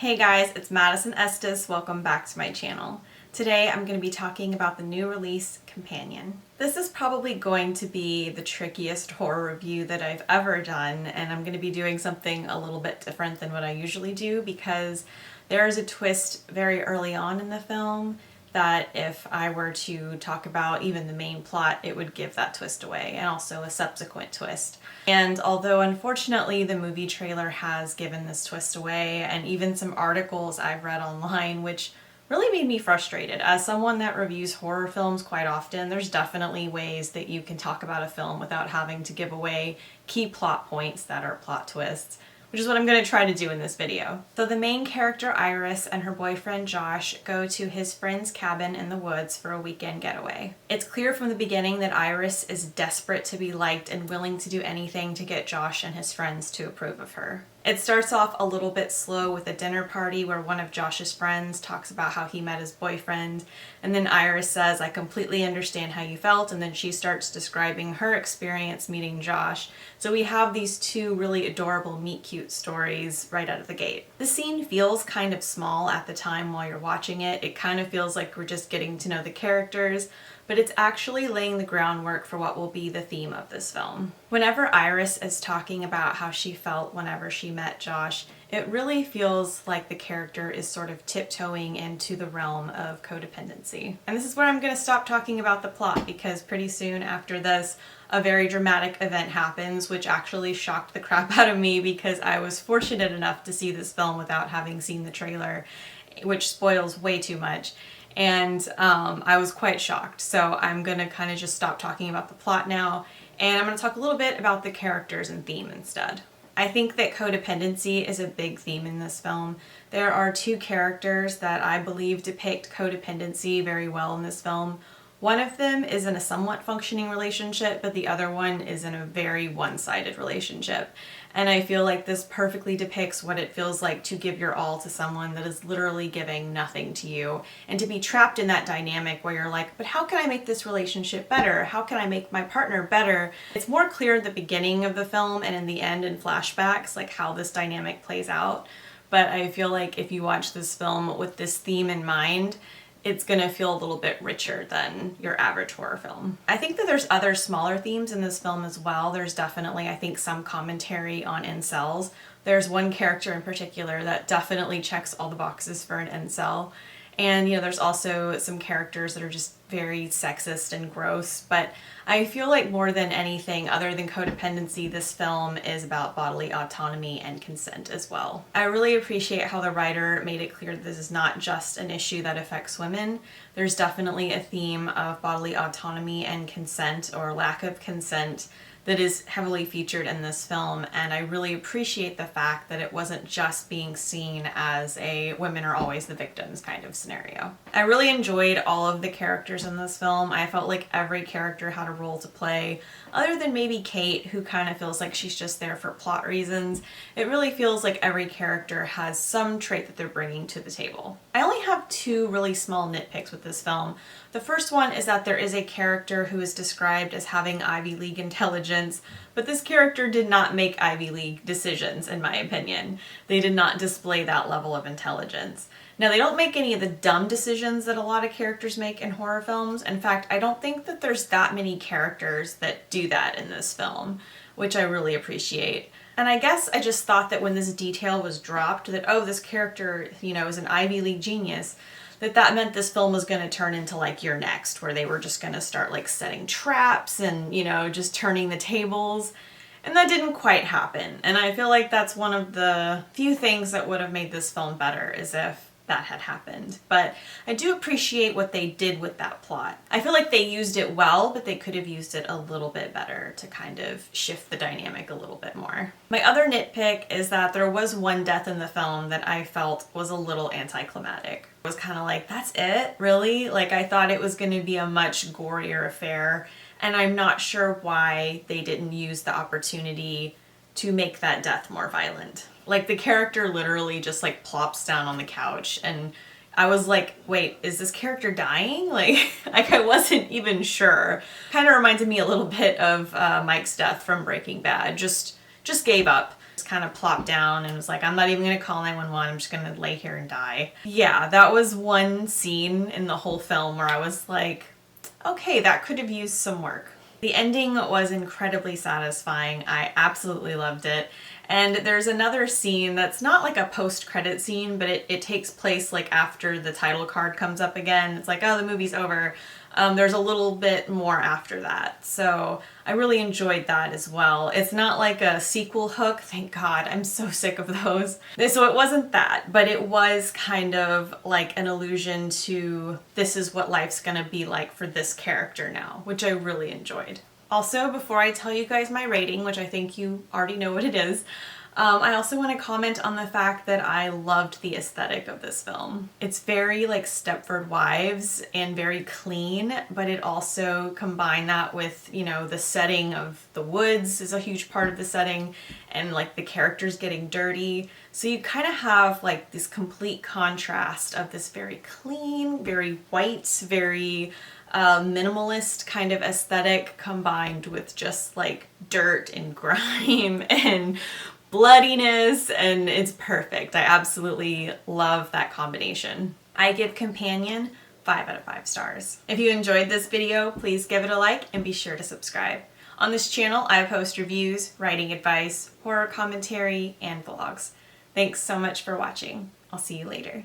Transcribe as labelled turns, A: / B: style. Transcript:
A: Hey guys, it's Madison Estes. Welcome back to my channel. Today I'm going to be talking about the new release, Companion. This is probably going to be the trickiest horror review that I've ever done, and I'm going to be doing something a little bit different than what I usually do because there is a twist very early on in the film that if I were to talk about even the main plot, it would give that twist away, and also a subsequent twist. And although unfortunately the movie trailer has given this twist away, and even some articles I've read online, which really made me frustrated. As someone that reviews horror films quite often, there's definitely ways that you can talk about a film without having to give away key plot points that are plot twists, which is what I'm going to try to do in this video. So the main character, Iris, and her boyfriend, Josh, go to his friend's cabin in the woods for a weekend getaway. It's clear from the beginning that Iris is desperate to be liked and willing to do anything to get Josh and his friends to approve of her. It starts off a little bit slow with a dinner party where one of Josh's friends talks about how he met his boyfriend, and then Iris says, "I completely understand how you felt," and then she starts describing her experience meeting Josh. So we have these two really adorable meet cute stories right out of the gate. The scene feels kind of small at the time while you're watching it. It kind of feels like we're just getting to know the characters, but it's actually laying the groundwork for what will be the theme of this film. Whenever Iris is talking about how she felt whenever she met Josh, it really feels like the character is sort of tiptoeing into the realm of codependency. And this is where I'm going to stop talking about the plot, because pretty soon after this, a very dramatic event happens, which actually shocked the crap out of me because I was fortunate enough to see this film without having seen the trailer, which spoils way too much. And I was quite shocked. So I'm gonna kind of just stop talking about the plot now, and I'm gonna talk a little bit about the characters and theme instead. I think that codependency is a big theme in this film. There are two characters that I believe depict codependency very well in this film. One of them is in a somewhat functioning relationship, but the other one is in a very one-sided relationship. And I feel like this perfectly depicts what it feels like to give your all to someone that is literally giving nothing to you, and to be trapped in that dynamic where you're like, but how can I make this relationship better? How can I make my partner better? It's more clear at the beginning of the film and in the end in flashbacks, like how this dynamic plays out. But I feel like if you watch this film with this theme in mind, it's gonna feel a little bit richer than your average horror film. I think that there's other smaller themes in this film as well. There's definitely, I think, some commentary on incels. There's one character in particular that definitely checks all the boxes for an incel. And, you know, there's also some characters that are just very sexist and gross, but I feel like more than anything other than codependency, this film is about bodily autonomy and consent as well. I really appreciate how the writer made it clear that this is not just an issue that affects women. There's definitely a theme of bodily autonomy and consent, or lack of consent, that is heavily featured in this film, and I really appreciate the fact that it wasn't just being seen as a women are always the victims kind of scenario. I really enjoyed all of the characters in this film. I felt like every character had a role to play, other than maybe Kate, who kind of feels like she's just there for plot reasons. It really feels like every character has some trait that they're bringing to the table. I only have two really small nitpicks with this film. The first one is that there is a character who is described as having Ivy League intelligence, but this character did not make Ivy League decisions, in my opinion. They did not display that level of intelligence. Now, they don't make any of the dumb decisions that a lot of characters make in horror films. In fact, I don't think that there's that many characters that do that in this film, which I really appreciate. And I guess I just thought that when this detail was dropped, that, oh, this character, you know, is an Ivy League genius, that meant this film was going to turn into like You're Next, where they were just going to start like setting traps and, you know, just turning the tables. And that didn't quite happen. And I feel like that's one of the few things that would have made this film better, is if that had happened. But I do appreciate what they did with that plot. I feel like they used it well, but they could have used it a little bit better to kind of shift the dynamic a little bit more. My other nitpick is that there was one death in the film that I felt was a little anticlimactic. It was kind of like, that's it? Really? Like, I thought it was going to be a much gorier affair, and I'm not sure why they didn't use the opportunity to make that death more violent. Like, the character literally just like plops down on the couch, and I was like, wait, is this character dying? Like I wasn't even sure. Kind of reminded me a little bit of Mike's death from Breaking Bad. Just gave up. Just kind of plopped down and was like, I'm not even gonna call 911, I'm just gonna lay here and die. Yeah, that was one scene in the whole film where I was like, okay, that could have used some work. The ending was incredibly satisfying. I absolutely loved it. And there's another scene that's not like a post-credit scene, but it takes place like after the title card comes up again. It's like, oh, the movie's over. There's a little bit more after that. So I really enjoyed that as well. It's not like a sequel hook, thank God. I'm so sick of those. So it wasn't that, but it was kind of like an allusion to this is what life's gonna be like for this character now, which I really enjoyed. Also, before I tell you guys my rating, which I think you already know what it is, I also want to comment on the fact that I loved the aesthetic of this film. It's very like Stepford Wives and very clean, but it also combined that with, you know, the setting of the woods is a huge part of the setting, and like the characters getting dirty. So you kind of have like this complete contrast of this very clean, very white, very minimalist kind of aesthetic combined with just like dirt and grime and bloodiness, and it's perfect. I absolutely love that combination. I give Companion 5 out of 5 stars. If you enjoyed this video, please give it a like and be sure to subscribe. On this channel, I post reviews, writing advice, horror commentary, and vlogs. Thanks so much for watching. I'll see you later.